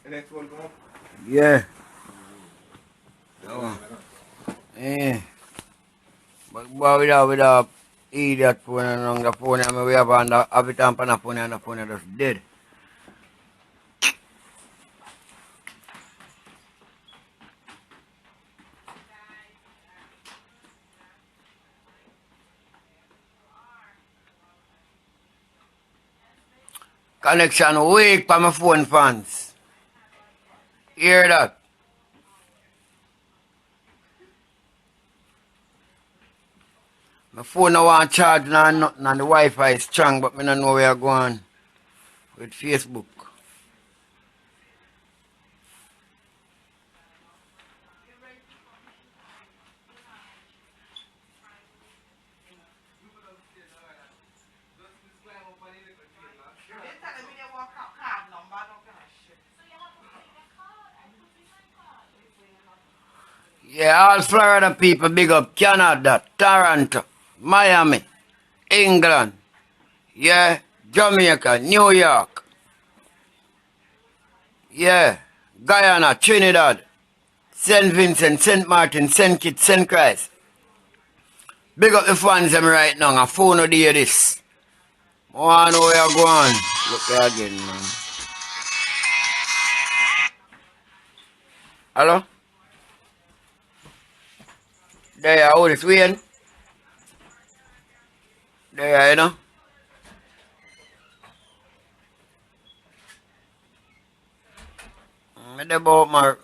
The next one come up? Yeah. Oh. Eh. But boy, with a idiot phone and on the phone, and we have on the every time on the phone and the phone is just dead. Connection weak for my phone fans. Hear that? My phone no want charge now nothing and the Wi-Fi is strong, but me don't know where I going with Facebook. Yeah, all Florida people big up Canada, Toronto, Miami, England, yeah, Jamaica, New York, yeah, Guyana, Trinidad, St. Vincent, St. Martin, St. Kitts, St. Christ. Big up the fans them right now, a phone no hear this. I want to know where you going. Look there again, man. Hello? There, how is Wayne? There, you know? Me dey about my...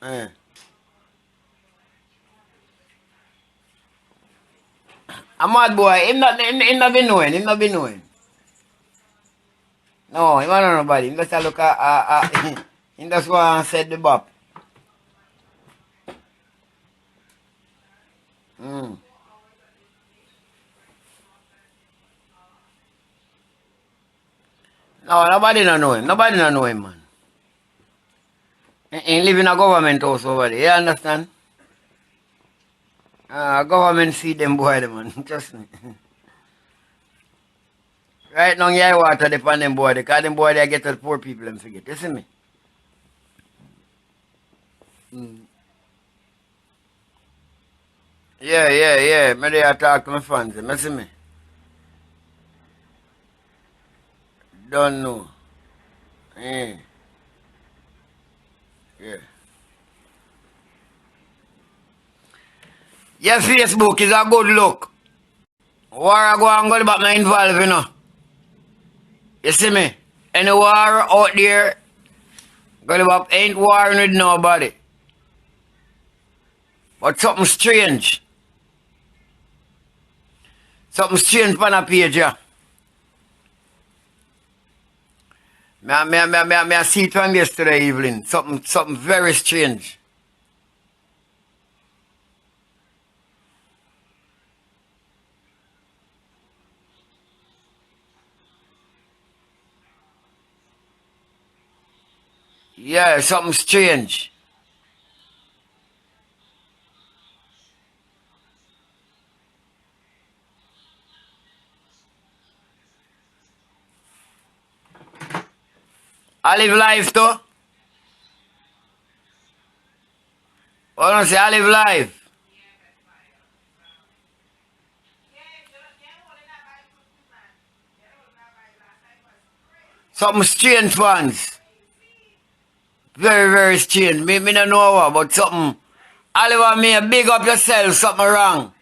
Eh. A mad boy, him not be knowing, him not be knowing. No, him not know nobody. Him just a look at him just go and set the bop. Mm. No, nobody not know him. Nobody not know him, man. He live in a government house over there, you understand? Government see them boy, them, man. Trust me. Right now, yeah, water depend them boy, because them boy they get to the poor people and forget. You see me? Mm. Yeah. Me they talk to my fans, you see me? Don't know. Eh. Yeah. Yeah, Facebook is a good look. War I go and go back my involved, you know. You see me? Any war out there, Gully Bop ain't warring with nobody. But something strange. Something strange on a page, yeah. I see it from yesterday evening. Something very strange. Yeah, something strange. I live life too. I don't say I live life. Something strange, fans. Very strange. Me don't know what, but something. Oliver, me, big up yourself, something wrong.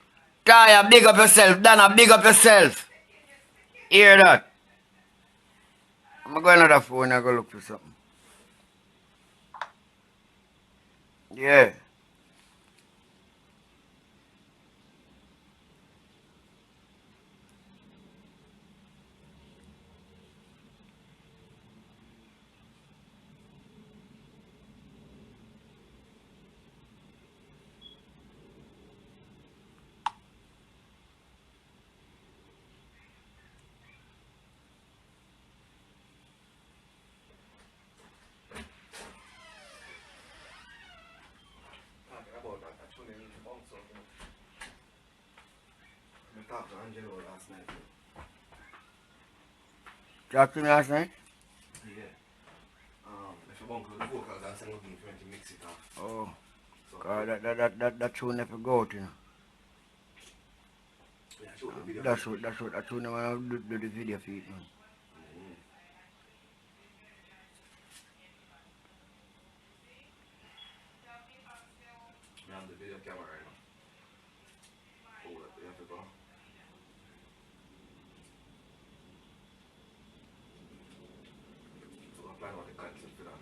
Taya, big up yourself. Donna, big up yourself. Hear that? I'm going to the phone and go look for something. Yeah. Talking about that, actually, in the bounce out, I talked to Angelo last night. Talk to me last night? Yeah. If you bunk vocals and sing looking to mix it up. Oh. So, God, that tune never go out, you know. yeah, show the video. That's what that tune never do the video for it, man. We have the video camera right now. Hold up, you have to go. So I'm planning on the concept for that.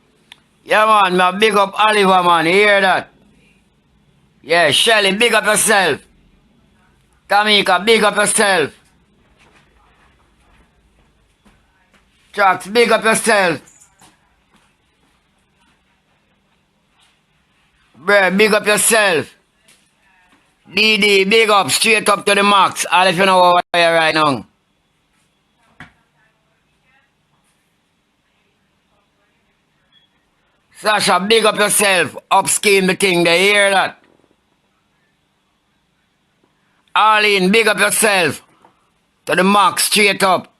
Yeah, man, man, big up Oliver, man. You hear that? Yeah, Shelly, big up yourself. Tamika, big up yourself. Trucks, big up yourself. Bruh, big up yourself. DD, big up, straight up to the max. All if you know what I are right now. Sasha, big up yourself. Upscale the thing, they hear that? Arlene, big up yourself. To the max, straight up.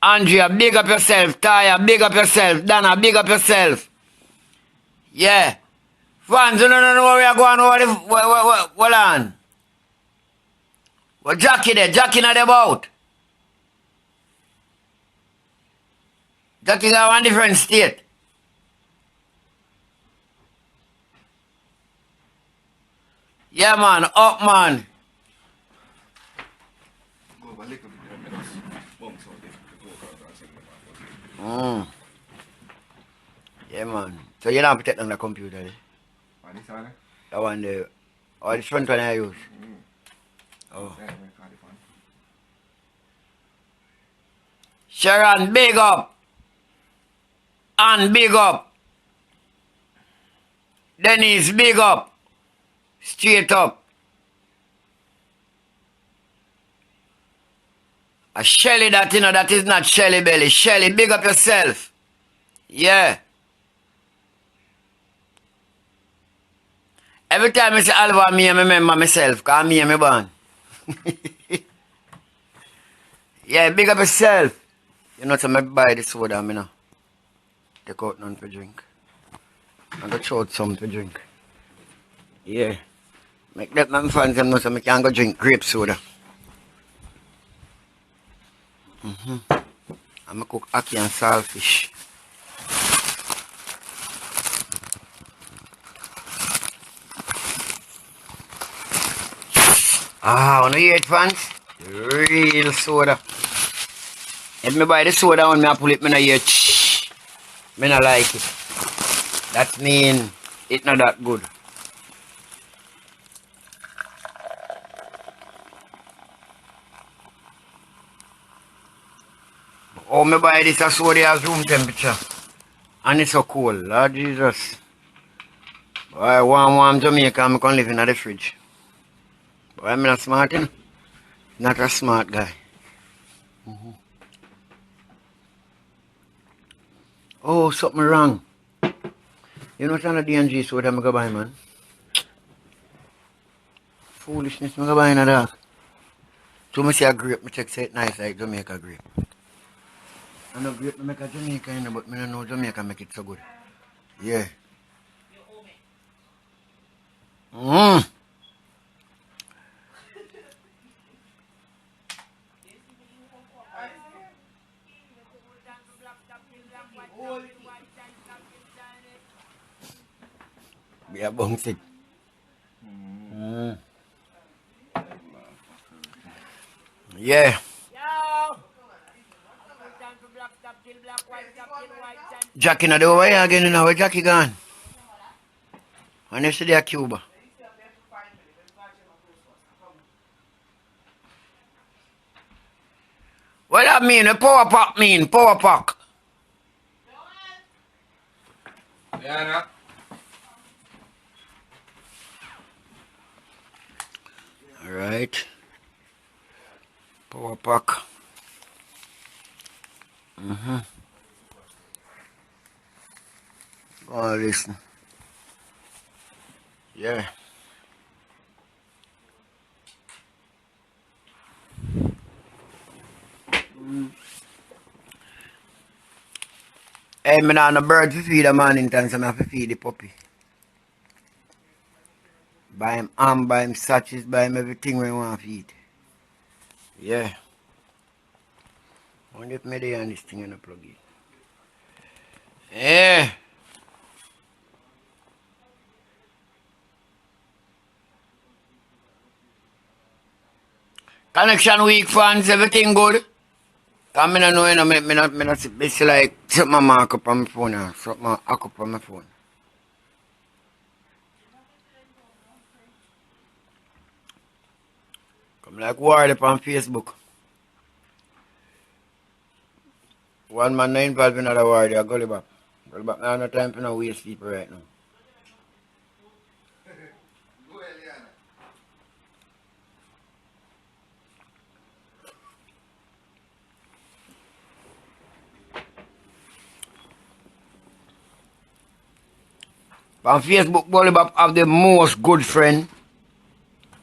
Andrea, big up yourself. Taya, big up yourself. Dana, big up yourself. Yeah. Fans, you don't know where we are going over the... Hold on. What Jackie there? Jackie not about. Jackie got one different state. Yeah, man. Up, man. Go over a little bit there, minutes. Bounce out the vocals and sing the back. Yeah, man. So you don't protect on the computer, eh? And this one, That one there. Oh, this front one I use. Oh. there, we call it one. Sharon, big up. Ann, big up. Dennis, big up. Straight up. A Shelly that, you know, that is not Shelly Belly. Shelly, big up yourself. Yeah. Every time I say Alva, me, I remember myself, because me and me born. Yeah, big up yourself. You know, so I buy the soda, I know. Take out none to drink. I go throw out some to drink. Yeah. Make that my fans know so I can go drink grape soda. I'm going to cook ackee and saltfish. Ah, wanna hear it, fans? Real soda. If me buy the soda and I pull it, me not hear ch. Me not like it. That mean it not that good. Oh, me buy this a soda as room temperature. And it's so cold, Lord Jesus. Boy, warm Jamaica, I can live in the fridge. Boy, I'm not smart, you know? Not a smart guy. Oh, something wrong. You know what's on the D&G soda I'm going to buy, man? Foolishness, I'm going to buy in a dog. So I see a grape, I check say it nice like Jamaica grape. I know grape make a Jamaica, you know, but I don't know Jamaica make it so good. Yeah. We are bounce it. Yeah. Jackie not over here again, you know, where Jackie gone? And yesterday at Cuba. What that mean? A power pack mean? Power pack. Yeah, Alright. Power pack. Go on, listen. Yeah. Hey, me not no bird to feed a man in time, so I have to feed the puppy. Buy him ham, buy him sachets, buy him everything we want to feed. Yeah. I wonder if me there and this thing in the plug in. Yeah. Connection week fans, everything good. Cause me no know, you know, me not it's like something mark up on my phone now. Something hack up on my phone. Come like war up on Facebook. One man not involved in another war, they're Gully Bop. Gully Bop now no time for no waste people right now. On Facebook, Gully Bop have the most good friend.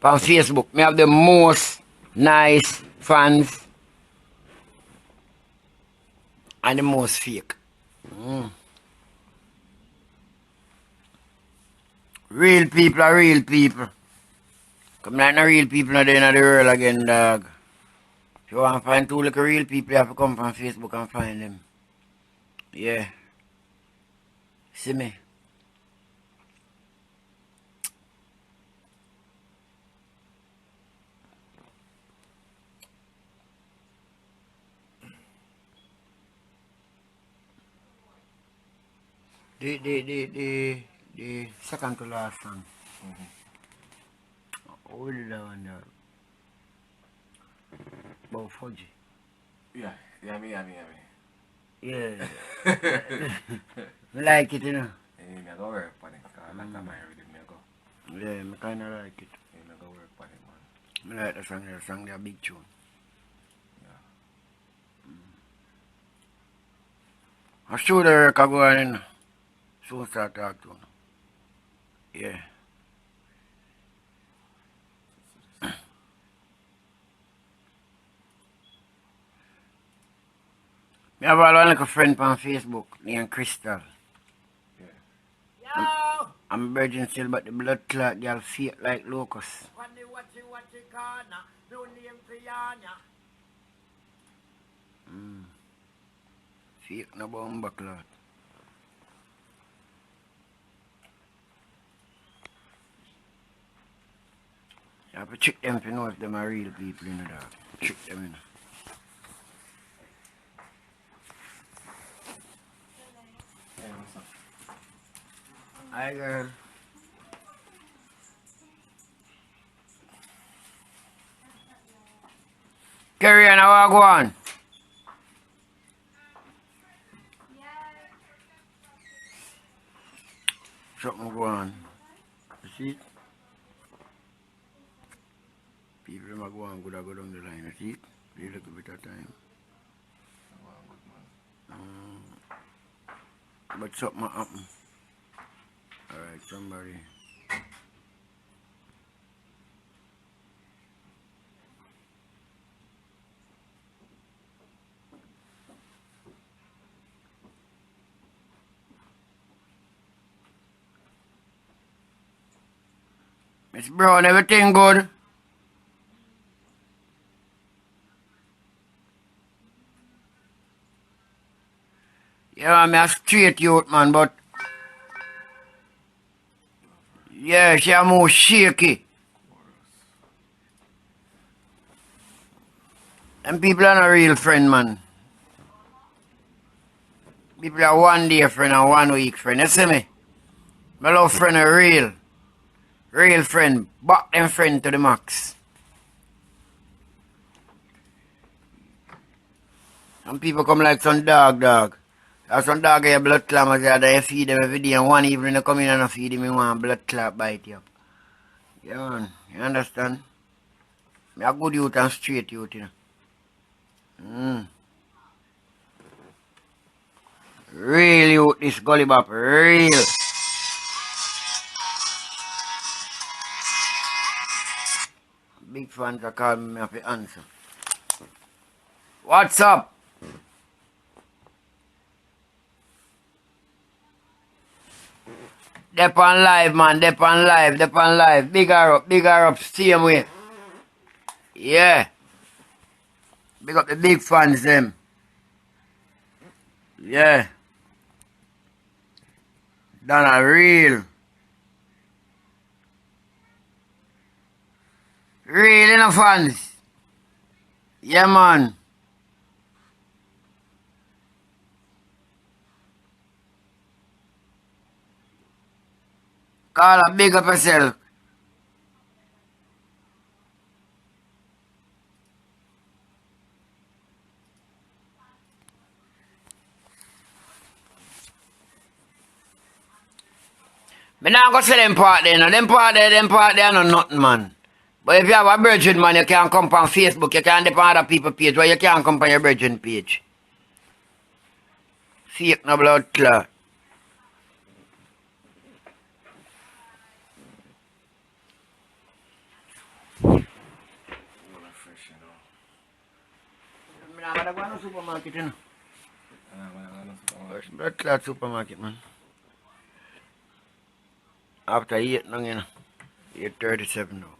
On Facebook, me have the most nice fans and the most fake. Real people are real people. Come like no real people not in the world again, dog. If you want to find two little real people, you have to come from Facebook and find them. Yeah. See me? The second to last song. What is that one there? About Fudgy. Yeah, yummy. Yeah. I like it, you know. I go work on it, because that time I read it, I go. Yeah, I kind of like it. I go work on it, man. I like the song, they're a big tune. Yeah. I'm sure the work I go on in. Soon start talk to him. Yeah. I have a little friend on Facebook named Crystal. Yo! I'm virgin still, but the blood clot girl fake like locust. Funny what you corner, no name for Yana. Fake no bomba clot. You have to check them to know if them are real people in the dog. Check them in. Hey, what's up? Hi girl. Carry on, how go on? Something go on. You see it? People them a go on, good a go down the line. You see it? They look a bit of time. But something happen. Alright, somebody. Miss Brown, everything good? Yeah, I'm a straight youth man, but yeah, she a more shaky. And people are not real friend, man. People are 1 day friend and 1 week friend. You see me? My love friend are real. Real friend. Back them friend to the max. Some people come like some dog. There's some dog here blood clot, they feed them every day, and one evening they come in and feed them, you want blood clot bite you up. Yeah, man. You understand? Me a good youth and straight youth, you know. Real youth, this Gully Bop. Real. Big fans are calling me, I have to answer. What's up? Dep on live, man. Dep on live. Dep on live. Bigger up. Same way. Yeah. Big up the big fans, them. Yeah. Done a real. Real enough fans. Yeah, man. Call up, big up yourself. Me not go say them part there, no. Them part there, no nothing, man. But if you have a virgin, man, you can't come on Facebook. You can't depend on other people's page, but you can't come on your virgin page. Fake no blood clot. Me not gonna go to the supermarket, you know. Where's blood clot supermarket, man? After 8 now, you know. 8:37 now.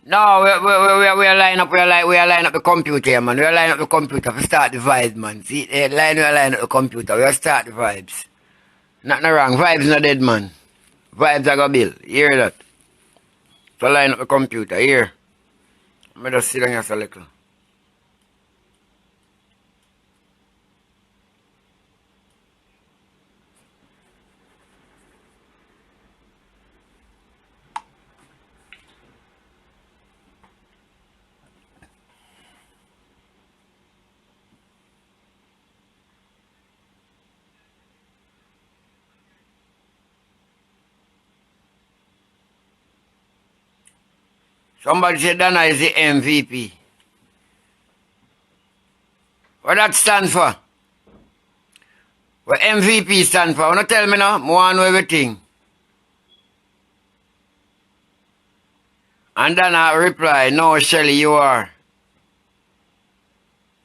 No, we are line up, we are line up the computer here, man. We are line up the computer to start the vibes, man. See, we are line up the computer. We are start the vibes. Nothing wrong. Vibes not dead, man. Vibes are gonna build. You hear that? So line up the computer here. I'm just sit down here a little. Somebody said Dana is the MVP. What that stand for? What MVP stand for? Wanna tell me now? More know everything. And Dana reply, no, Shelly, you are.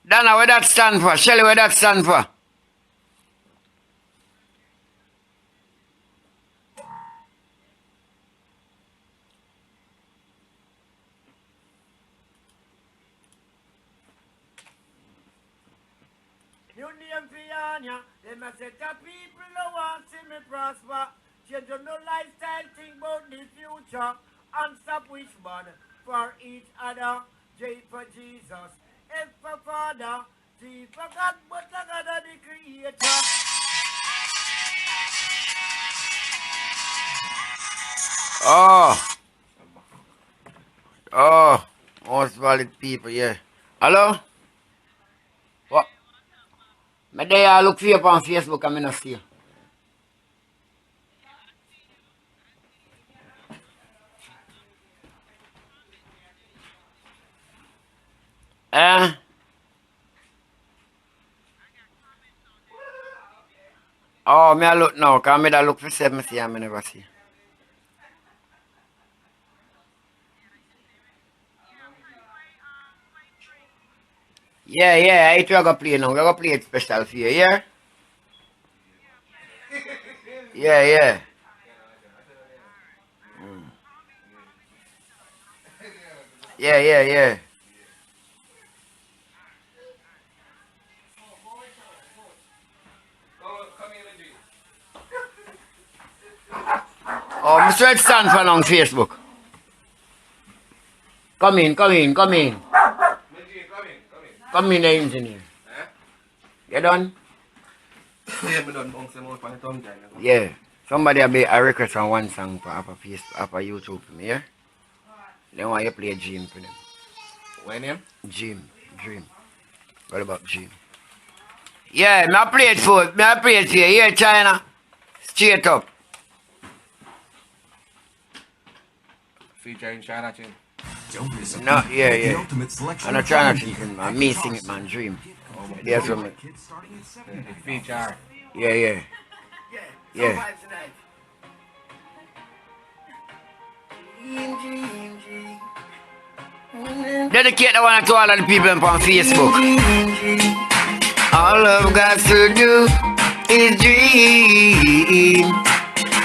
Dana, what that stand for? Shelly, what that stand for? New name for Yanya. Them a set of people who want to see me prosper. Change your no lifestyle, think about the future. And stop which man for each other. J for Jesus, F for Father, G for God, but the God of the Creator. Oh, most valid people, yeah. Hello? What? Me there look for you on Facebook and me not see you. Eh? Oh, me I look now, cause me da look for 7 see and me never see. Yeah, I try to play now. We're gonna play it special for you, yeah? Yeah. Yeah. Oh, Mr. Red stand for on Facebook. Come in. Come in, the engineer. You done? Yeah. Somebody have a request on one song for Upper YouTube for me, yeah? They want you to play Dream for them. What name? Dream. What about Dream? Yeah, me I play it for you. Here, China. Straight up. Featuring China Chin. No, yeah. I'm not trying to sing it, man. Me sing it, man. Dream. There's some. Feature. Yeah. Some vibes tonight. Dream. Dedicate the one to all of the people on Facebook. All I've got to do is dream.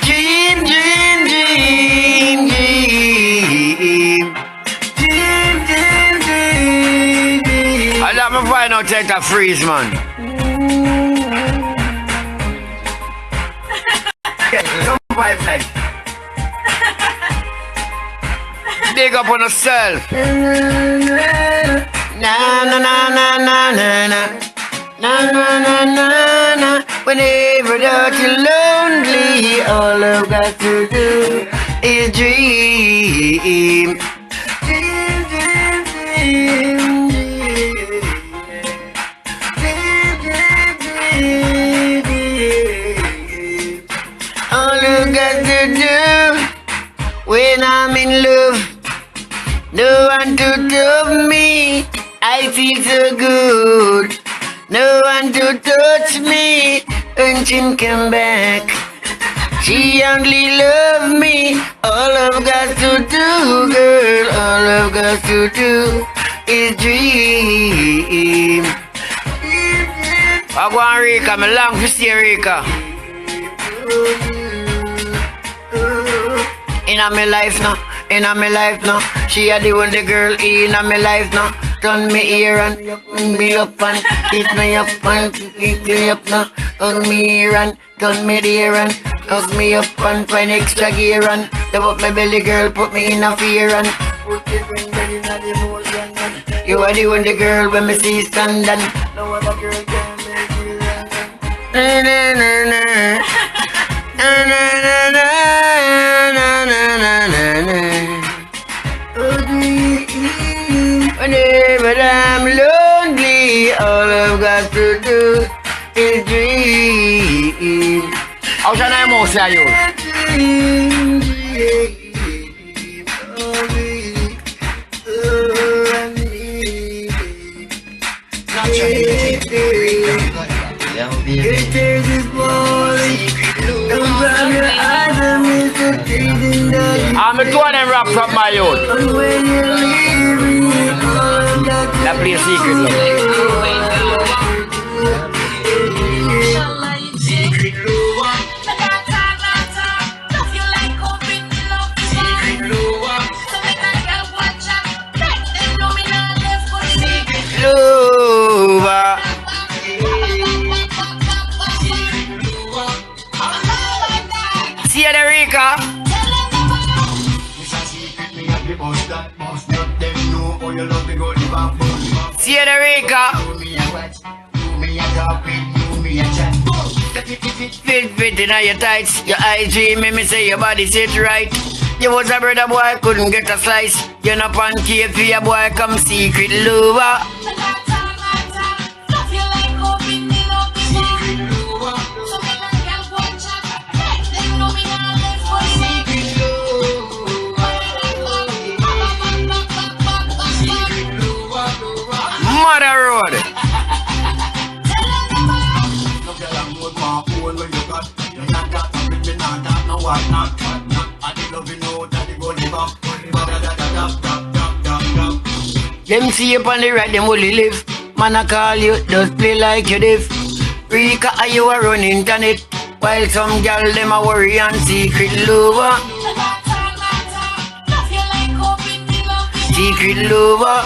Dream, dream, dream, dream. Dream, dream, dream, dream. I love my find out take a freeze, man. Some vibes like. Big up on yourself. Na na na na na na na na na na na na. Whenever that you're lonely, all I've got to do is dream. Dream, dream, dream, dream, dream, dream. All I've got to do when I'm in love. No one to love me, I feel so good. No one to touch me, and she come back. She only love me, all I've got to do, girl, all I've got to do is dream. I want Rika, I'm long to see Rika. In my life now, in my life now, she a the only girl in my life now. Turn me here and me up and keep me up and keep me up now. Turn me here and turn me there and hug me up and find extra gear and double up my belly, girl, put me in a fear and put it in the motion. You are the only girl when me see standing. No other girl can make you run. Na na na na na na na na na na na. Whenever I'm lonely, all I've got to do is dream. How's your name, Mosa, you? I'm a 2 of them rap from my youth. That play a secret, love. Lover. See you there, Rika. See you there, Rika. Fit in your tights. Your IG make me say your body sit right. You was a brother boy, couldn't get a slice. You're not pancake for your boy, come secret lover. Mother Road. Them see you on the right, them only live. Man, I call you, just play like you div. Rika, are you a run internet? While some gal, them a worry and secret lover. Secret lover.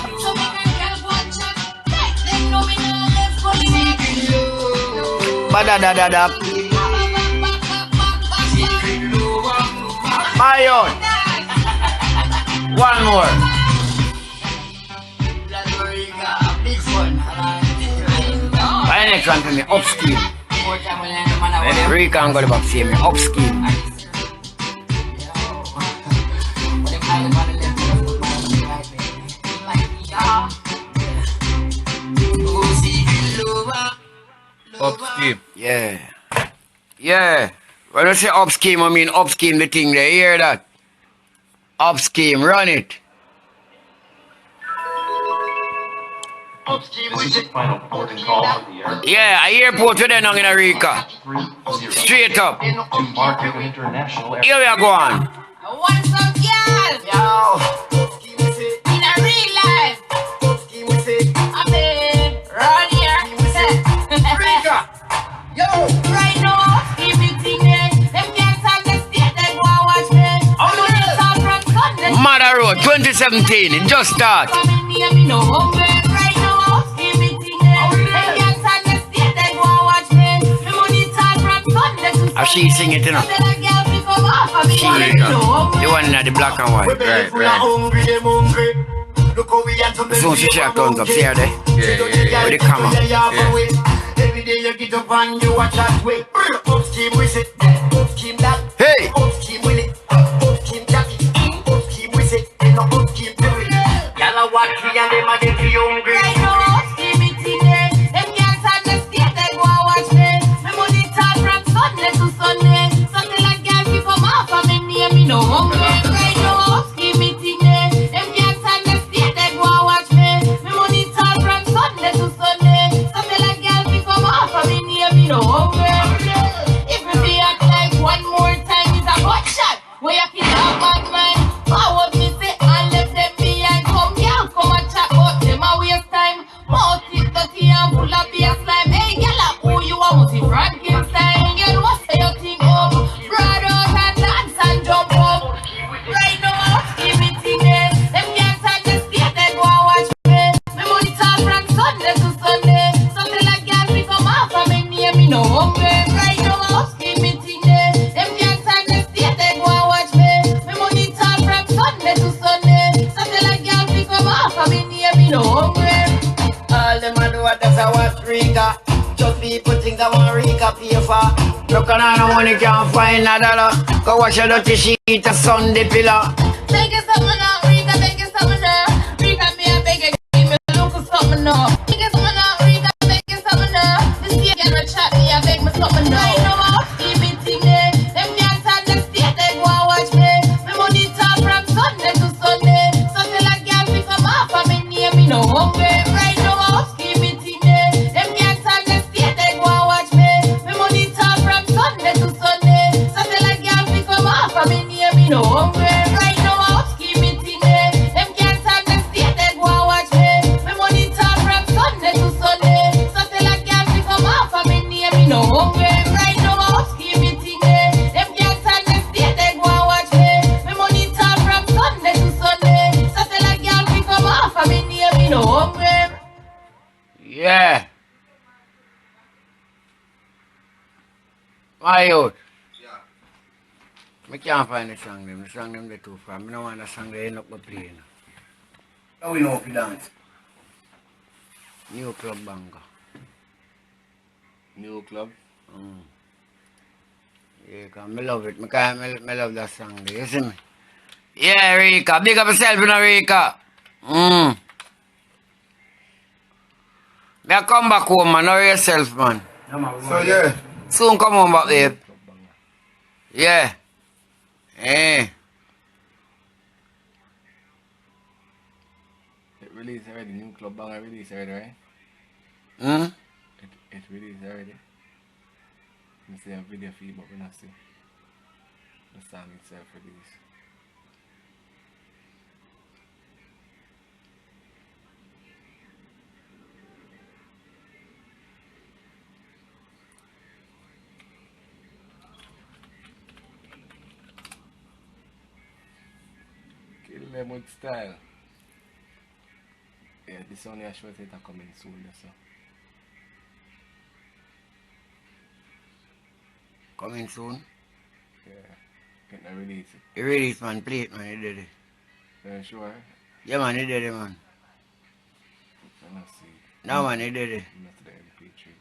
Ba-da-da-da-da. My own. One more. Why next one for me? Up scheme. Rika and Gully Bop see me. Up scheme. Up scheme. Yeah. Yeah. When I say up scheme, I mean up scheme the thing. They hear that? Up scheme, run it. This is the final boarding call for the airport. Yeah, I airport today now in Rika. Straight up. To Market International Airport. Here we are going. What's up, y'all? Yo. In a real life. yo, 2017, it just start. How she sing it, you know? She, the one in the black and white. Right. So she shake thumbs up, see her there? Yeah. With the camera. Every day you get up and you watch that way. Up scheme with it, up scheme that. Hey! Up scheme with it, up scheme that. Up scheme with it, and up scheme to it. Y'all watch me and them a get me hungry. Right now, up scheme it today. Them girls on the state, they go and watch me. Me money talk from Sunday to Sunday. Something like girls we come off and me near me no hungry. Right now, up scheme it today. Them girls on the state, they go and watch me. Me money talk from Sunday to Sunday. Something like girls we come off and me near me no hungry. If we be act like one more time is a butt shot. Where you kill a bad man. Forward me say and left them behind. Come girl, come and chat but them a waste time. Mouth it dirty and full of beer slime. Hey gyal, who you a multi Frankenstein? You know say your thing up. Broad out and dance and jump up. Right now, give me thing there. Them girls on the state, they go and watch me. Me money talk from Sunday to Sunday. Something like girls we come off and me near me no hungry. Right now, give me thing there. Them girls on the state, they go and watch me. Me money talk from Sunday to Sunday. Something like girls we come off and me near me no hungry. All them a do what that's a what Rika. Just people think that one Rika pay for. Look on no money can't find a dollar. Go wash your dirty sheet a Sunday pillar. Beg you something now, Rika, beg you something now. Rika, me a beg you, give me a look of something now. Beg you something now, Rika, beg you something now. This year get a chat, me a beg me something now. I know how give me thing there. Them girls on the state, they go and watch me. Me money talk from Sunday to Sunday. Something like girls we come off and me near me no hungry. Right now, how give me thing there. Them girls on the state, they go and watch me. Me money talk from Sunday to Sunday. Something like girls we come off and me near me no hungry. Right now, how give me thing there. Them girls on the state, they go and watch me. Me money talk from Sunday to Sunday. Something like girls we come off and me near me no hungry. Right now, how give me thing there. Them girls on the state, they go and watch me. Me money talk from Sunday to Sunday. Something like girls we come off and me near me no hungry. Yeah. My youth. Yeah. I can't find the song them. The song them they too far. I don't want the song they end up playing. How we know if you dance? New club banger. New club. Yeah, cause I love it. I love that song there. You see me? Yeah, Rika. Big up yourself, you know, Rika. Now come back home, man. Know yourself, man. So yeah. Soon come home back, babe. Yeah. Eh. It released already. New club banger released already, right? It released already. I see a video feed, but we not see the song itself released. Kill them with style. Yeah, this only a short later coming soon, so. Coming soon. Yeah, get the release. You release, man. Play it, man. You did it. Sure. Yeah, man. You did it, man. I not see. No, man. You did it. Not the MP3.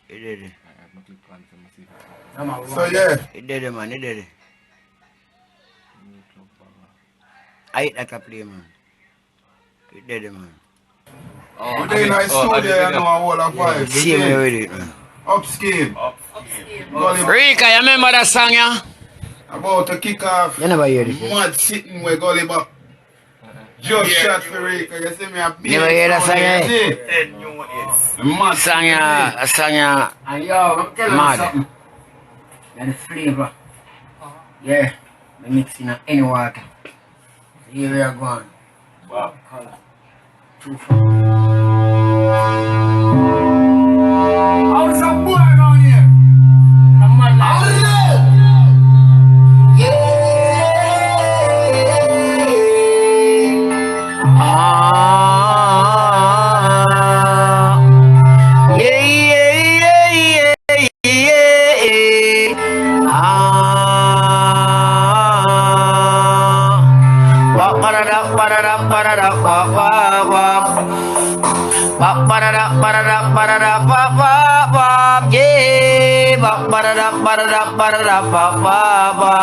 You did it. I have no clip on to see. So yeah. You did it, man. You did it. New club banger. I hate that I play, man. You did it, man. We're doing a studio, you know, a whole of five. See me with it, man. Up scheme. Gully Bop Rika, you remember that song, yeah? about to kick off. You never hear this. Mad sitting with Gully Bop. Just shot for Rika. You see me a big Never hear that song, sound, eh? you see? Mad Song, yeah. A song, yeah. And yo, I'm telling Mad. you something. And the flavor. Yeah. We mix in any water. Here we are going. Wow. Color. Too far. How's some boy around here? I'm mad like ba-da-da, ba-ba-ba. Ba-ba-da-da, ba-da-da, ba-da-da, ba-ba-ba. Yeah, ba-ba-da-da, ba-da-da, ba-da-da, ba-ba-ba.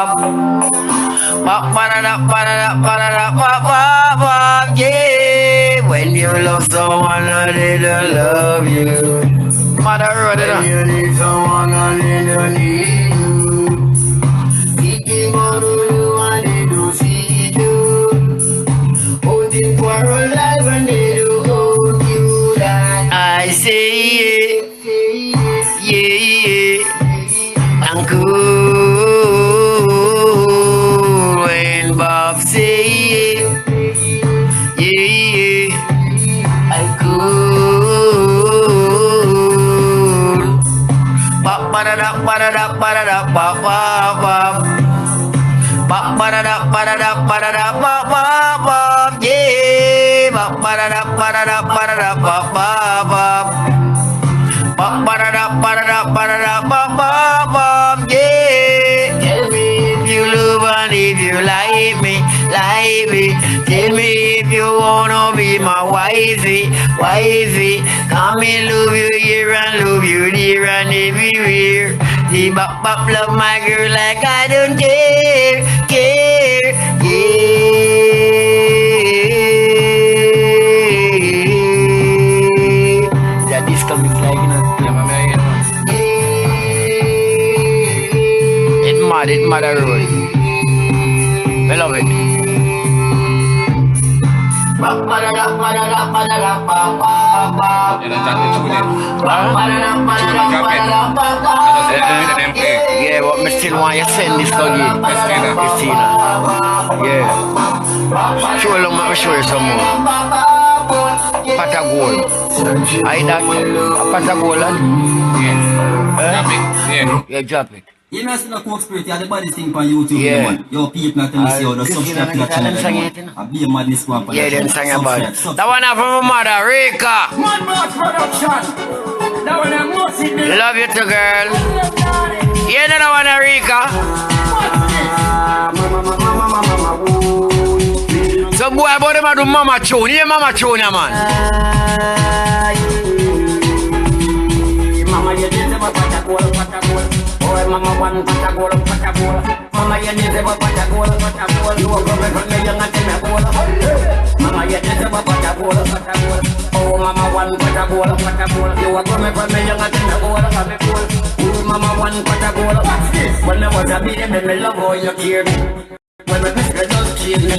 Ba-ba-da-da, ba-da-da, ba-da-da, ba-ba-ba. Yeah, when you love someone, they don't love you. Mother, when you need someone, they don't need you. Seeking more to you, and they do see you. Holding for a life, and they do hold you down. I say, yeah, I'm cool. When Bob say, yeah, I'm cool. Ba-ba-da-da, ba-da-da, ba-da-da, ba-ba-ba. Ba-ba-da-da, ba-da-da, ba-da-da, ba-ba-ba. Yeah, ba-ba-da-da, ba-da-da, ba-da-da, ba-ba-ba. Ba-ba-da-da, ba-da-da, ba-da-da, ba-ba-ba. Yeah, tell me if you love and if you like me, like me. Tell me if you wanna be my wifey, wifey. Come and love you here and love you there and everywhere. The bop bop love my girl like I don't care, care, yeah. That this comes like, you know. It mad a road. I love it. Yeah, but me still want you send this to you. Christina. Yeah. Show them, let me show you some more. Pot of gold. I that. A pot of gold, lad. Drop it. Yeah, drop it. You know, it's not Coke Spirit, you have the baddest thing on YouTube, Yeah. man. Yo, people not tell me, say, oh, the subscribe to your channel, I'll be a madness one. Yeah, them sang about it. That one from my mother, Rika. Man Boss Production. That one I'm watching this. Love you too, girl. Yeah, that one, Rika. So, boy, about them, I do mama tune. Yeah, mama tune, yeah, man. Mama, you did never put a goal. Boy, mama, one put a goal. Mama, you did never put a goal. You are going from me young and tell me goal. Mama, you did never put a goal. Oh, mama, one put a goal. You are going from me young and tell me goal. Oh, mama, one put a goal. When I was a baby, me love how you care me. When my best friend just changed me, I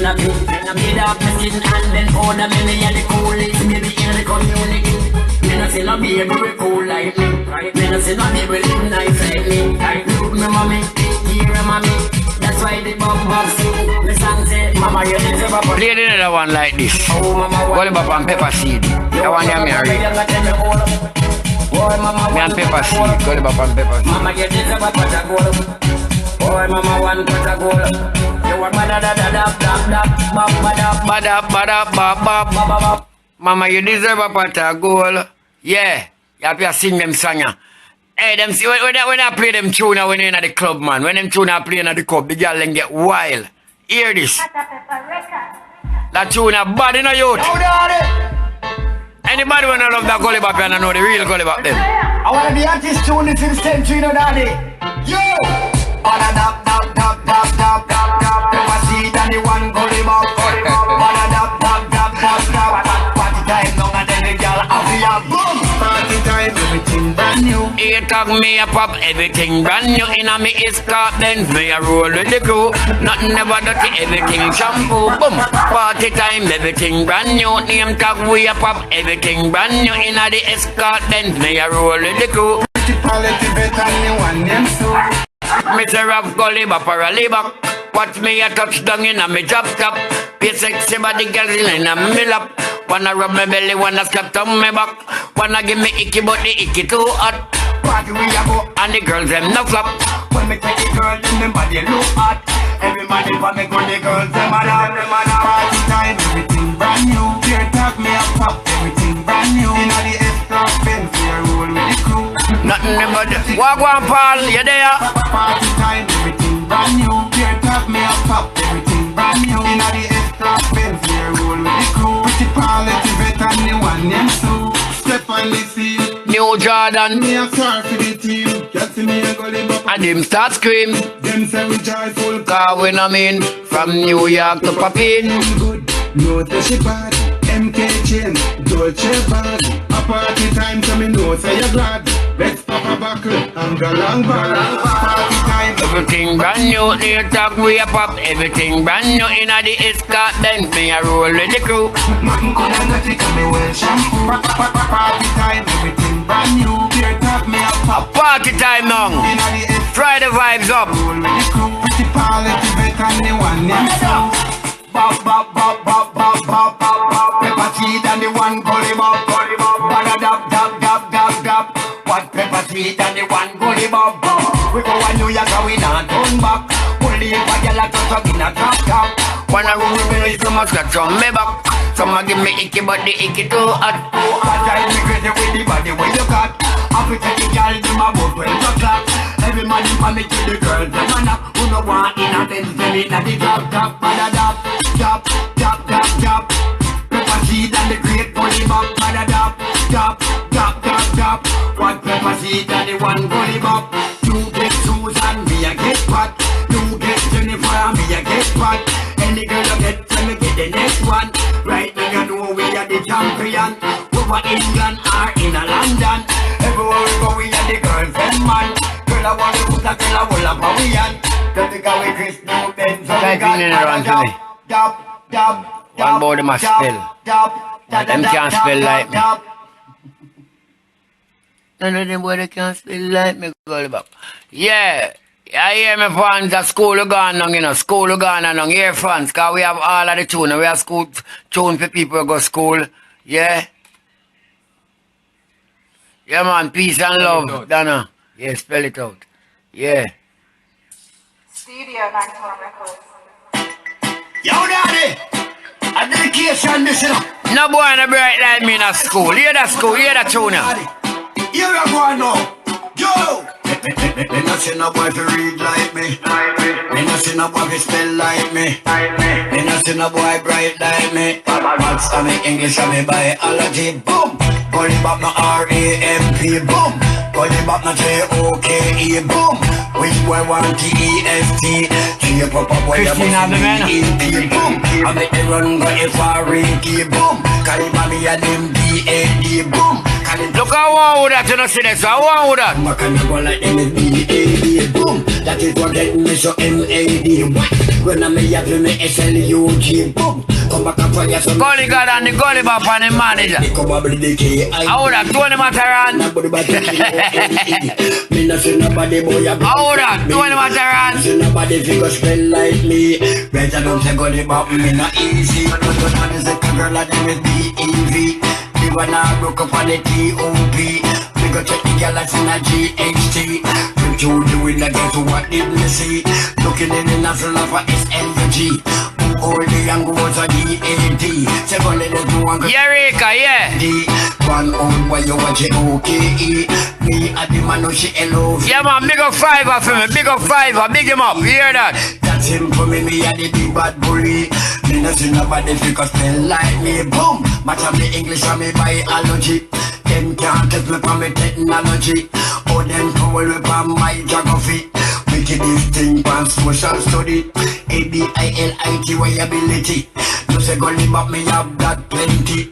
made up my skin and then order me and the coolest baby in the community. Me no say no baby we cool like me. Me no say no baby live nice like me. Look me mommy, here mommy. That's why the bum sing. Me song say, mama you deserve a pot. Play another one like this. Oh mama, Gully Bop and pepper seed. That one there, me and Rika. Boy mama, Me and pepper seed. Gully Bop and pepper seed. mama you deserve a pot of gold. Boy mama one pot of gold. You want bada da da da da da Bada, bada, bop, bop. bop. Mama, you deserve a pot of gold. Yeah, you have to sing them song. Hey, them see when I play them tune when you're in the club, man. When them tune I play in the club, the girl then get wild. Hear this. That tune a bad in a youth. Anybody wanna love that Gully Bop and I know the real Gully Bop them. I want to be artist tune this in century, no daddy. Yo! Bada dap dap dap dap dap dap dap. Never see that the one Gully Bop. Bada dap dap dap dap dap. Party time long and then the girl have the boom. Party time, everything brand new. He talk me a pop, everything brand new. Inna me is caught, then me a roll with the crew. Nothing never dirty, everything shampoo. Boom, party time, everything brand new. Name tag we a pop, everything brand new. Inna the escort, then me a roll with the crew. Municipality better than the one them so. Mr. Rough Gully Bop or a Libok. Watch me a touchdown in a me drop top. Be sexy body girls in a me lap. Wanna rub my belly, wanna slap on my back. Wanna give me icky but the icky too hot. Party we a go. And the girls them no flop. When me take the girl, then them body look hot. Everybody for me go, the girls them a party time, everything brand new. Here talk me a pop, everything brand new. Inna the extra Benz, we a roll with the crew. Nothing but walk one Paul, you there? Party time, everything brand new. Here talk me a pop, everything brand new. Inna the extra Benz, we a roll with the New Jordan. Me a star for the team. Just see me a Gully Bop. And him start scream. Them say we joyful. Cause when I'm in, from New York to Papin. Good, no she bad. MK chain, Dolce bag. A party time, so me know say you're glad. Let's pop a buckle and go long bag. Party time. Everything brand new, near talk we a pop. Everything brand new in the escort. Then me a roll with the crew. Nothing could have got it, and me well shampoo. Party time, everything brand new. Beer top, me a pop. Party time now. Inna the escort. Try the vibes up. Roll with the crew. Pretty party vet and the one named Sue. Bop, bop, bop, bop, bop, bop, bop, bop. Pepper seed and the one Gully Bop. Bada dab, dab, dab, dab, dab. What pepper seed and the one Gully Bop. We go a New York and we not turn back. Only if a girl a touch up in a drop top. When I roll with me, some got from me back. Some give me icky, but the icky too hot. That drive me crazy with the body where you got. Africa the girl them about 12 o'clock. Every man in me to the girls them a knock. Who no want in a dance them in a the drop top. Bada dab, dab, dab, dab, dab. Pepper seed and the great Gully Bop. Bada dab, dab, dab, dab, dab. What pepper seed and the one Gully Bop. You get Susan, me a get pot. You get Jennifer and me a get pot. Any girl you get, tell me get the next one. Right now you know we are the champion. Over England or in a London. Everywhere we go we are the girlfriend man. Girl I want to put a girl I will have a weekend. Just because we Chris New Ben. So we got dab, dab, One boy them a spell. Them can't spell like me. None of them boy they can't spell like me, Gully Bop. Yeah. I hear me fans at school gone on, you know, school gone on, hear fans, cause we have all of the tune, we have school tune for people who go school, yeah? Yeah man, peace and love, Donna. Yeah, spell it out. Yeah. Studio 91 Records. Yo, daddy! A dedication, this, you know. No boy no bright like me in a school, hear that school, hear that tune now. Here we go now. Yo! Me not see no boy to read like me. Me not see no boy to spell like me. Me not see no boy bright like me. Maths and me English and me biology. Boom! Gully Bop no R-A-M-P. Boom! Gully Bop no J-O-K-E. Boom! Which boy want T-E-S-T? Shape up a boy a E-T. Boom! I make the run go F-R-A-T. Boom! Caliber me a them D-A-D. Boom! Look how one would that you know see this, how one would that? I can go like M-B-A-D. Boom! That is what get me so M-A-D. When I'm here to me S-L-U-G. Boom! Come back and fire some Gully God and the Gully Bop and the manager. How would that, Tony Mataran? Me not see nobody boy a How would that, Tony Mataran? see nobody figure spell like me. Better don't say Gully Bop, me not easy. But don't want to say girl like them is B-E-V. The one I broke up on the T-O-P. We go check the girl that's in a G-H-T. What you doing again to what did me see? Looking in the nostril of a S-L-G. All the young girls are D-A-D. Second let them do one go Eureka, yeah. D. One on why you watch it O-K-E. Me at the man who she L-O-V. Yeah man, big up fiver for me, big up fiver, big him up, you hear that? That's him for me at the big bad bully. Me not see nobody figure spell like me. Boom! Match up the English and me biology. Them can't test me from me technology. Or them power me from my geography. Wicked this thing from social study. A-B-I-L-I-T-Y ability. You say Gully Bop me have that plenty.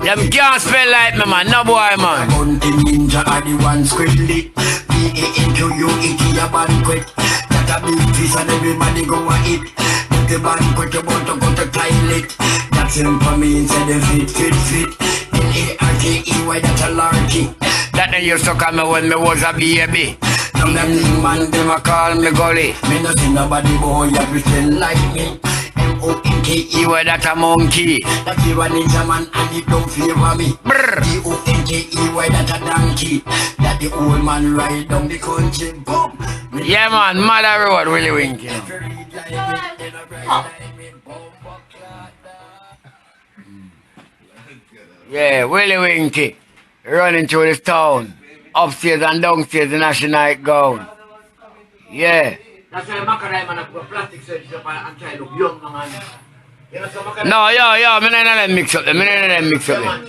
Them can't spell like me man, no boy man. Hunting ninja are the ones quickly. B-A-N-Q-U-E-T a banquet. That a big fish and everybody go a eat. If the banquet you want to go to toilet. That's him for me inside the fit. L-A-R-K-E-Y that's a larky. That they used to call me when me was a baby. Some them big man Them a call me Gully. me no see nobody boy a pretend like me. M-O-N-K-E You were that a monkey. that you a ninja man and it don't favor me. Brr. D-O-N-K-E-Y that a donkey. That the old man ride down the country. Boom! Yeah man, Mother Road, Willie Winky. Yeah, Willie Winky. Running through this town. Upstairs and downstairs, the national night gown. Yeah. That's why Macarena man have got plastic surgery and try to look young man. No, yo, me not let mix up them. Me not let mix up them.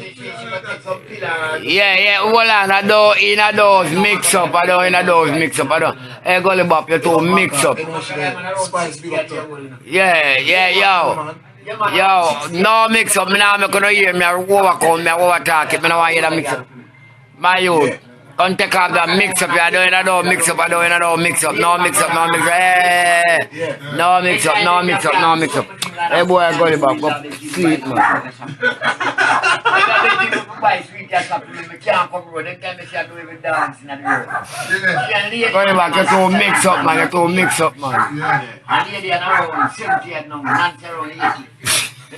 Yeah, hold on. I do in a those mix up. I do in a those mix up. I do. Hey, Gully Bop, you two mix up. Yeah, yo. Yo, no mix up. Me now me gonna hear me overcome, me overtalk it. Me now want hear that mix up. My youth. Don't take off that mix up, I do in a door mix up, I do in a door mix up, no mix up, no mix up, hey, no mix up, no mix up, no mix up. Hey boy, I Gully Bop, go see it, man. Gully Bop, you two mix up, man, you two mix up, man.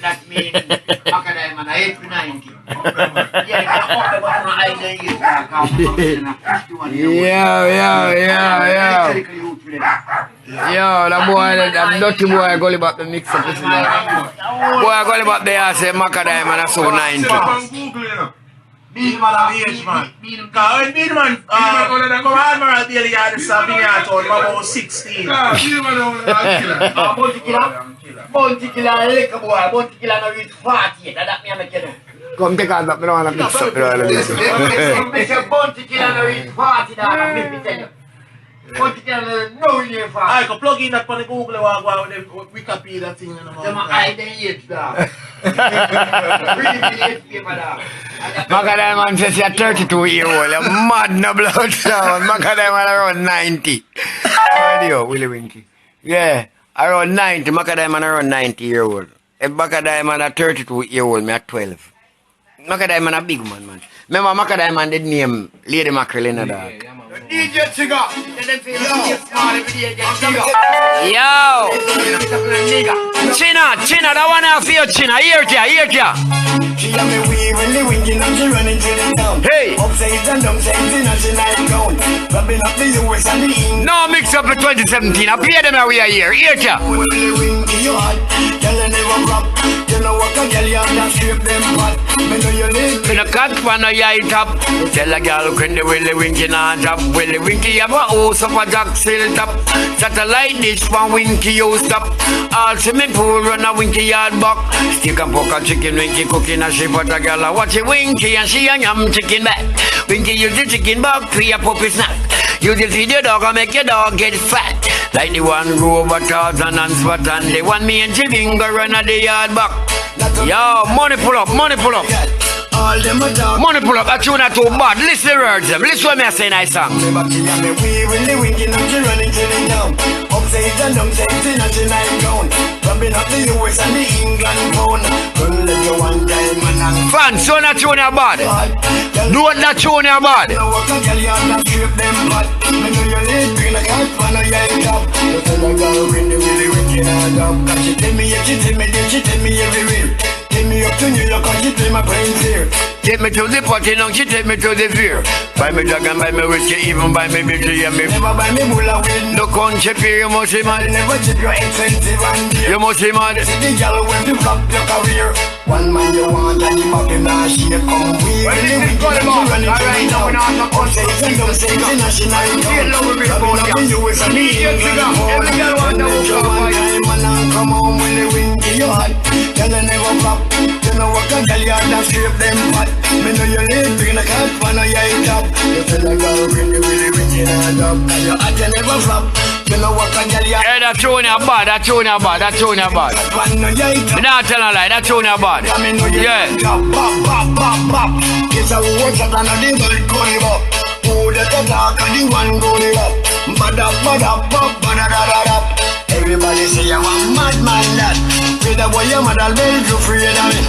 That means Macadam and 890. Yo, that boy, that dirty boy, Gully Bop, the mix up. Boy, Gully Bop, they are say Macadam and so 90. Beat man of age, man. Because beat man, come Admiral Daily had the stabbing out on about 16. Bounty killer, liquor boy, bounty killer no reach 48, that me make you. Come take out that, I don't want to mix up. Bounty killer no reach 40, that me tell you. Bounty killer no near 40. I can plug in that on the Google while we copy that thing. Them hide the age, dog. Macadam man says you're 32-year-old, you're mad no blood sound. Macadam man around 90. Radio, Willie Winky. Yeah, around 90, Macadam man around 90-year-old. If Macadam man a 32-year-old, me at 12. Macadam man a big man. Remember Macadam man did name Lady Mackerel in the dog. DJ Chigga. Yo! China, that one I feel China. Here. She got me weaving, winking, and she running to the town. Hey! Upsides and downsides in a night gown. Rubbing up the US and the England. No mix up in 2017. I play them we are here. Here. Really winky, you hot. Girl, you never rock. You know what a girl, you have to strip them hot. Me know you live. In a cat pan, I top. Tell a girl, when the Willie Winky on top. Willie Winky have a house of a jack sail top. Satellite dish for Winky, you stop. All swimming pool run a Winky yard back. Stick and poke a chicken, Winky cooking a she but a girl. Watch it Winky and she a yum chicken back. Winky use the chicken back for your puppy snack. You just feed your dog and make your dog get fat. Like the one Rover, Tarzan and Spot and the one me and Chicken go run at the yard back. Yo, money pull up. All them a dog. Money pull up, that tune not too bad. Listen to the words, them. Listen what me say nice song. Me weaving, winking, and she running to the town. Upsides and downsides in a night gown. Rubbing up the US and the England pound. Don't let you one time and Fans, so that tune bad. Do what that tune bad. you know what a girl, you have to strip them hot. Me know you live green like a fan of your top. You tell a girl when the really wicked and up. Cause she tell me, she tell me everywhere. Take me up to New York and she tell my brains here. Take me to the party now, she take me to the fair. Buy me drug and buy me whiskey, even buy me beauty and me. Never buy me bulla with No country beer, you must be mad. never chip your expensive and dear. You must be mad. The girl when you flop your career. One man you want and you up him now she come we really we get you running to the town. Upsides and downsides in national town. Rubbing up the US and the England pound. Don't let your one time and come home when the wind give you hot. Girl you never flop. You know what a girl you have to strip them hot. Me know you live big like a fan of your top. You feel like a really wicked and up. And you hot you never flop. You know what a girl you have. Hey, that tune bad. Me not tell a lie, that tune bad. Yeah. Bop. It's a word that I'm not able to go up. Who the talk and the one going up. Bada. Everybody say I'm a madman that. Pray the boy your mother will you afraid of me.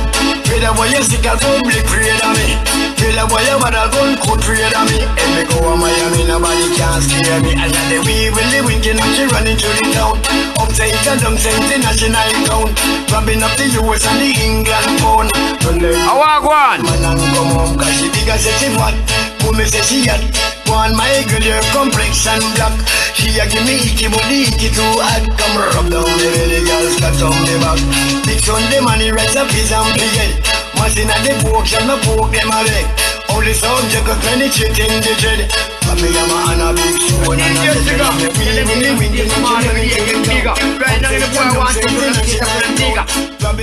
Pray the boy your sick at public afraid of me. Pray the boy your mother gun could afraid of me. If me go to Miami nobody can scare me. And then we will live winking and she running through the town. Upsides and downsides in national town. Rubbing up the US and the England pound. I walk one. Man and come home cause she big as she fat. Who me say she hot. One my girl your complexion black. She a give me icky but the icky too hot. Come rub down the belly girl scratch on the back. Big son the money rise up his and begin. Machine at the poke and the poke them a leg. All the subject of penetrate in the dread. Me a man a big stone and a nigga. We winking and she running to the town. Right now the boy wants to run and she a nigga.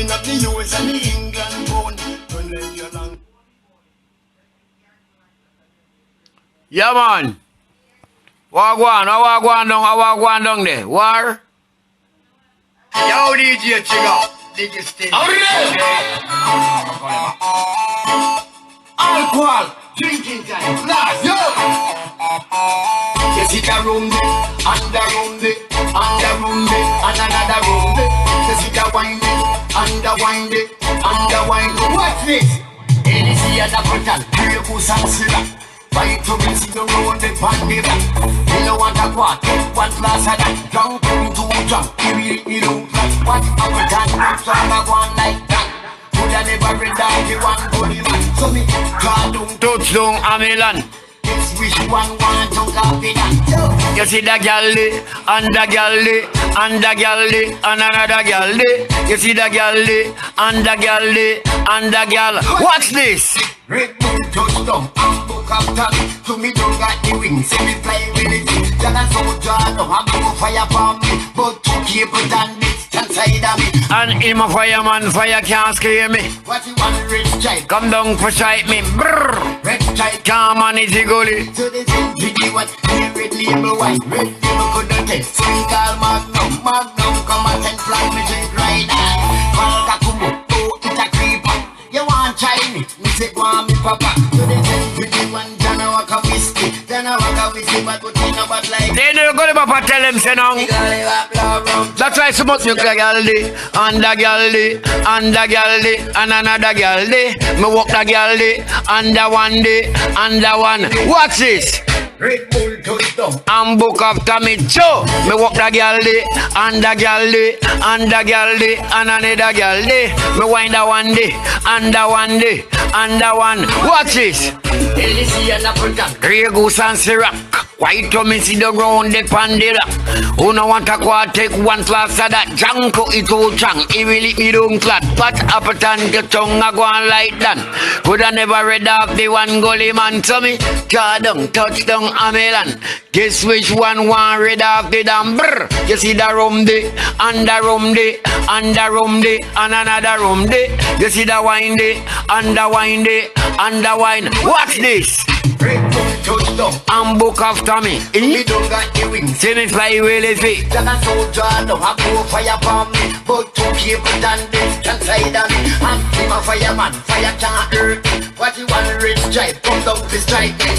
me not the US and the England born. Don't let you along. Yeah, man. Wagwan down there. War. Yo, DJ Chigga. DJ Sting. Alcohol. Drinking time. Last. Yo. You see the room there, and the room there, and the room there, and another room there. You see the wine there, and the wine there, and the wine there. What's this? Anything at the front, here you go some syrup. Fight to me, see the road, the pandemic. You don't want a quart, one glass of that. Drunk, too drunk, you don't like what African looks like a one like that. Could I never read down the one Gully Bop? So me, touchdown, Amilan. This wish one want to copy that. You see the girl there, and the girl there, and the girl there, and another girl there. You see the girl there, and the girl there, and the girl. What's this? Red Bull touchdown, and book after me. To me don't got the wings, see me fly with it. Then I so jarred up, I go fire for me. But to keep it on distance side of me. And him a fireman, fire can't scare me. What you want, rich child? Come down for strike me, brrr. Red child, Can't manage the gully. so they think you what? Red label white, red label couldn't taste. Swing call Magnum, come and take fly me drink right now. Malka kumo, oh it's a creeper. You want try me say want me papa. So they think you one Jana waka whiskey, but what you know about like. They don't go to Papa tell them say no. That's why so much you the girl day, and the girl day, and the girl day, and another girl day. Me walk the girl day, and the one day, and the one. What's this? Red Bull touchdown. And book after me too. Me walk the girl day, and the girl day, and the girl day, and another girl day. Me wind the one day, and the one day, and the one. What's this? Grey goose and syrup. White to me see the ground the pandilla. Who no want a quad take one glass of that. Janko it all chang. He will eat me don't clot. But appetite the tongue a go on like that. Could I never read off the one gully man to me? Touchdown, Amelan. Guess which one read off the damn brr. You see the room day, and the room day, and the room day, and another room day. You see the wine day, and the wine day, and the wine. What's this? Touchdown. And book after me. Me don't got the wings. See me fly really fit. Then I so jarred up, I go fire for me. But to keep it on distance side of me. And him a fireman, fire can't hurt me. What you want, red stripe, come down to strike me.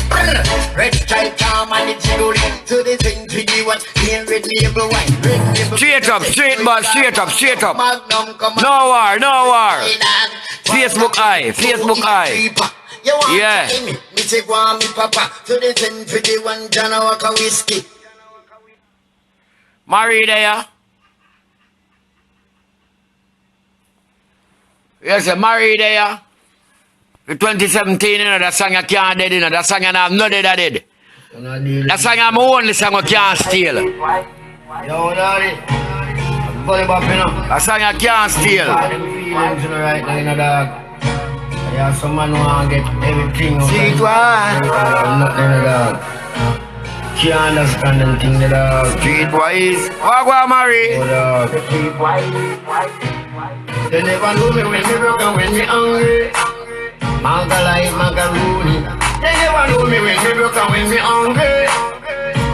Red stripe can't manage to go in. So they think to you what, here red label wine. Red label. Straight up, straight boss, straight up, straight up. Magnum, come on. No war, no war. Facebook eye, Facebook eye. You want Yeah. to me say want me papa. So they send for the one Jana waka whiskey. Marie there. Yes, Marie there. The 2017, you know, that song I can't dead, you know, that song I have no dead, I did. That song I'm only song I can't steal. Yo, daddy. Gully Bop, you know. That song I can't steal. Feelings, you know, right now, you know, dog. Yeah, some man want to get everything out. See it why? Nothing, you know, dog. Can't understand them things, you know, dog. Street wise. Wagwa Marie. Oh, dog. They never know me when me broke and when me hungry. Manga like macaroni. They never know me when me broke and when me hungry.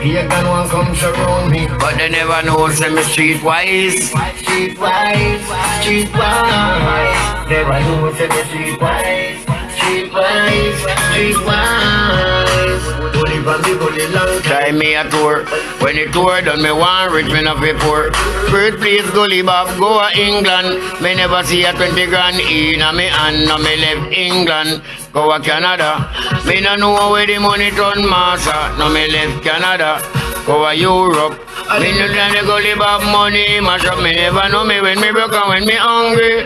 Here can one come surround me. But they never know say me street wise. Streetwise, streetwise. Never know say me streetwise. Streetwise, streetwise. Only from the gully long Try me a tour. When the tour done, me want rich, me not pay poor. Birthplace Gully Bop, go to England. Me never see a 20 grand in a me hand. No me left England, go to Canada. Me no know where the money turn massa. No me left Canada, go to Europe. Me no try the Gully Bop money mash up. Me never know me when me broke and when me hungry.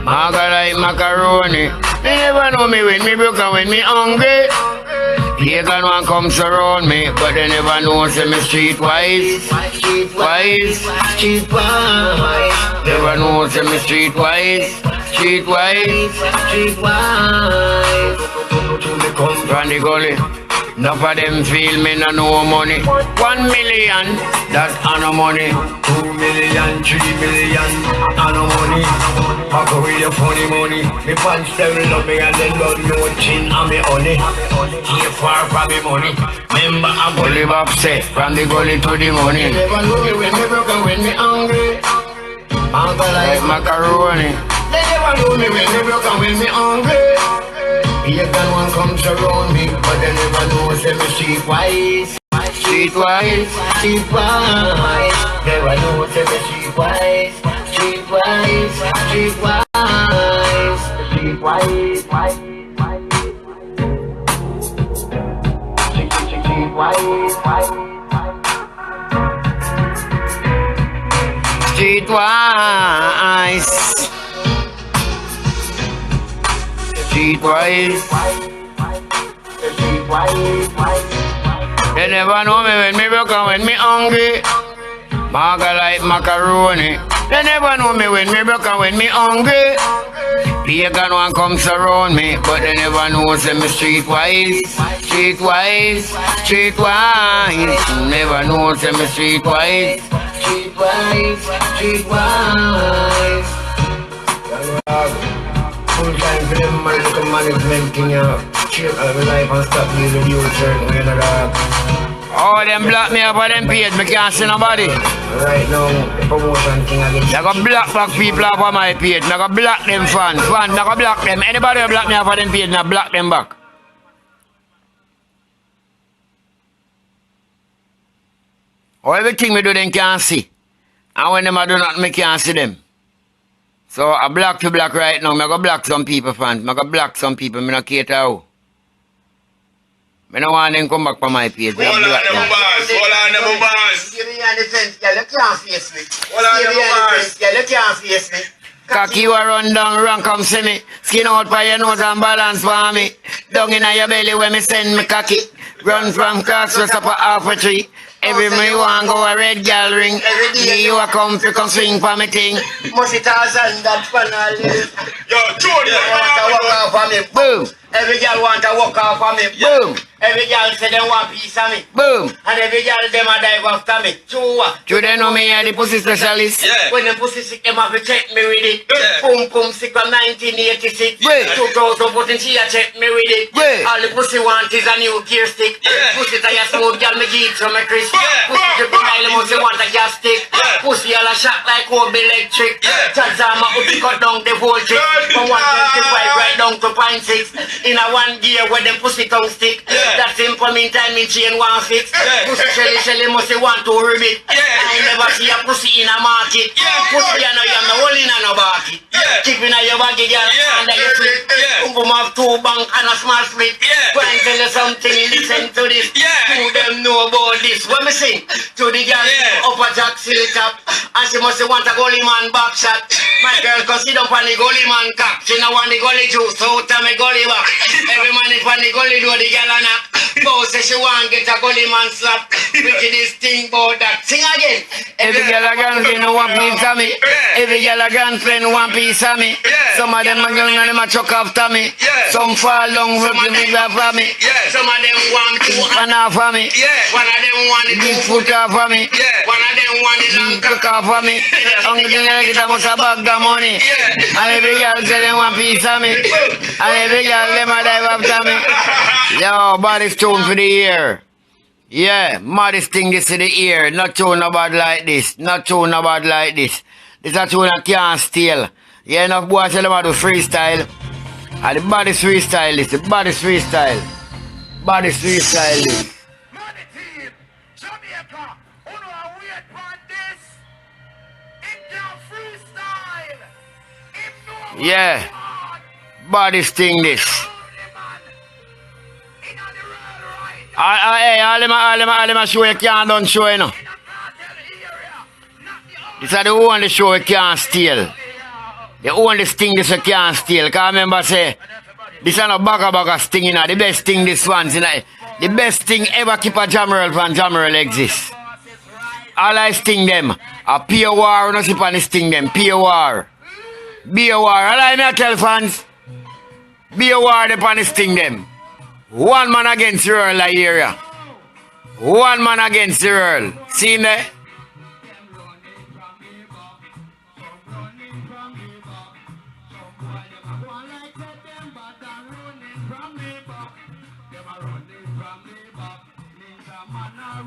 Maga like macaroni. Me never know me when me broke and when me hungry. Pagan one come surround me, but they never know say me streetwise. Streetwise, streetwise. never know say me streetwise. Streetwise, streetwise. From the gully. Enough of them feel me no money. 1 million, that's no money. 2 million, 3 million, no money. Back with your funny money. Me pants them love me and they don't know chin and me honey. Here far from me money. Remember a Gully Bop say, from the gully to the money. You never know me when me broke and when me hungry. Uncle like macaroni. They never know me when me broke and when me hungry. Here can one comes around me, but they never know say me streetwise. Streetwise, streetwise. Never know say me streetwise. Streetwise, streetwise. Streetwise, streetwise. Streetwise. They never know me when me broke and when me hungry. Maga like macaroni. They never know me when me broke and when me hungry. Pagan one comes around me, but they never know say me streetwise. Streetwise, streetwise. Never know say me streetwise. Streetwise, streetwise. Full time for them man, look at management thing, check out my life and stop me the new shirt when you're dog. Oh, them block me up on them page, me can't see nobody. Right now, the promotion thing again. I got block back people up on my page. I got block them fans. I got block them. Anybody who block me up on them page, I block them back. Oh, everything me do, them can't see. And when them I do nothing, me can't see them. So I block to block right now. I go block some people, fans. I go block some people. I don't cater how. I don't want them come back for my page. Hold on, them boss. Hold on, them boss. Give me an defense, girl. You can't face me. Hold on, Give me them an boss. defense, girl. You can't face me. Cocky you a run down, run come see me. Skin out for your nose and balance for me. Down in your belly when me send me cocky. Run from cross west up a half a tree. Every me want go a red gal ring. Me you a come to come swing for me thing. Must it and that panel. Yo, Jody, Want to walk off of me. Boom, Every girl want to walk off of me. boom, Every girl say they want piece of me. boom. And every girl them a dive after me. True. Do they know me as the pussy specialist? Yeah. When the pussy sick, them have to check me with it. Yeah. Pum pum sick from 1986. Yeah. 2014 she a check me with it. Yeah. All the pussy want is a new gear stick. Yeah. Pussy tire smooth, girl me give it to me Chris. Yeah. Pussy dripping oil, must want a gas stick. Yeah. Pussy all a shot like old electric. Yeah. Tazama up cut down the voltage. From 125 right down to 0.6. In a one gear where them pussy tongue stick. Yeah. That's simple meantime in chain one fix. Yeah. Pussy shelly must want to ribbit. Yeah. I never see a pussy in a market. Yeah. Pussy you know you no hole in a no bucket. Yeah. Keep in your baggy girl Yeah. under your feet. Yeah. Boom have two bank and a small split. Yeah. Go and tell you something, listen to this. Yeah. Who them know about this? When me sing to the girl Yeah. upper jack silly top. And she must want a gully man back shot. My girl cause she don't want the gully man cock. She don't want the gully juice, so tell me gully back. Every man is on the gully do the girl a knock. Both say she want get a gully man slap. Wicked this thing about that. Sing again. Every girl a gun spend one piece of me. Every girl a gun spend one piece of me. Yeah. Some of them a gun and them a chuck after me. Yeah. Some fall down with the nigga from me. Yeah. Some of them want to One half of me. Yeah. one of them want the Big foot off of me. Yeah. one of them want the long Cook off of me. Only thing I get a must a bag of money. Yeah. And every girl say them one piece of me. And every girl them a dive after me. Yo, body tune for the ear. Yeah, modest thing this in the ear. Not tune about like this. Not tune about like this. This a tune I can't steal. Yeah, enough boys tell them how to freestyle. And the body's freestyle this. The body's freestyle. Body's freestyle this. Money team, Jamaica, who know I wait for this? It can freestyle. If no Yeah. Body's thing this. Hey, all them a show you can't done show, you know. This is the only show you can't steal. The only thing this you can't steal. Because remember say, this is no bugger sting, you know. The best thing this one's, you know. The best thing ever keep a Jamerel from Jamerel exists. All I sting them. A pure war, no sip on the sting them. Pure war. Be a war. All I may tell fans. Be a war upon the sting them. One man against the world, I hear ya. One man against the world. See me?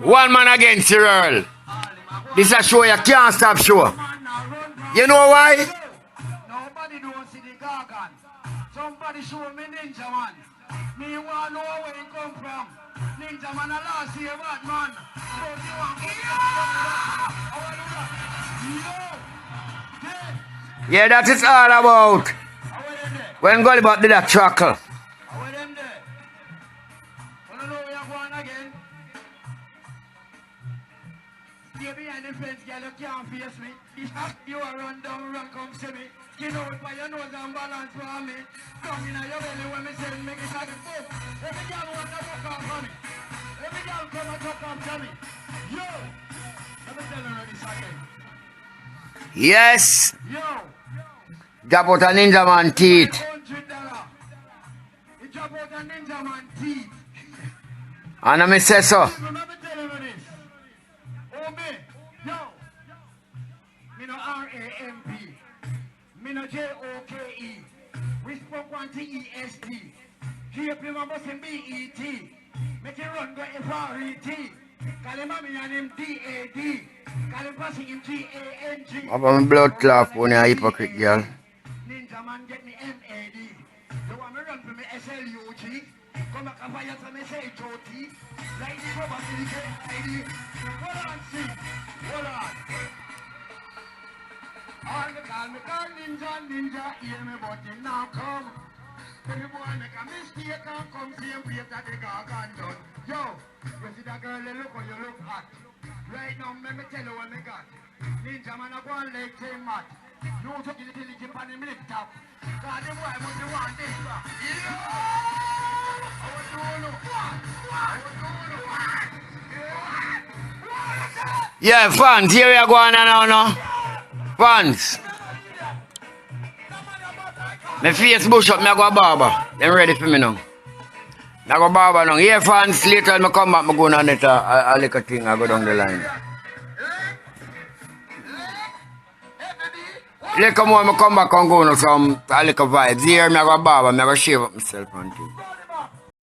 One man against the world. This is a show you can't stop show. You know why? Nobody don't see the gargan. Somebody show me Ninja Man. Me want to know where he come from. Ninja Man a last year bad man. But you want to yeah, that is all about. When Gully Bop did that chuckle. How are them there? Wanna know where you're going again? Stay behind the fence, girl, you can't face me. If you are run down, run come see me. Skin out by your nose and balance for me. Come in your belly when me say make it like a boom. Every girl want to walk off for me. Every girl come and talk off to me. Yo! Let me tell you this again. Yes. Yo! Drop out a Ninja Man teeth. $100. He drop out a Ninja Man teeth. And I say so. Remember telling you this. Oh me, yo. Me no R-A-M-P. Me no J-O-K-E. We spoke one T-E-S-T. Keep him a bussin' B-E-T. Make it run go F-R-E-T. Call him mommy and him D-A-D. Call him passing him G-A-N-G. Have a blood clot when you're a hypocrite, girl. Ninja Man get me M-A-D. You want me run for me S-L-U-G? Come back and fire to me say J-O-T. Like the rubber to the K-I-D. Hold on, see. Hold on. All me call Ninja, hear me but him now come. Every boy make a mistake and come see him place that the gargan done. Yo, you see that girl, they look how you look hot. Right now, let me tell you what me got. Ninja Man a go and leg team mat. You took it till he keep on him lift up. God, the boy must be one this back. Yeah, fans, here we are going on now, no? Fans. My face bush up, I go barber. Them ready for me now. I go barber now. Here, fans, later when I come back, I go on it a little thing, I go down the line. Little more, I come back and go on some a little vibes. Here, I go barber, I go shave up myself and things.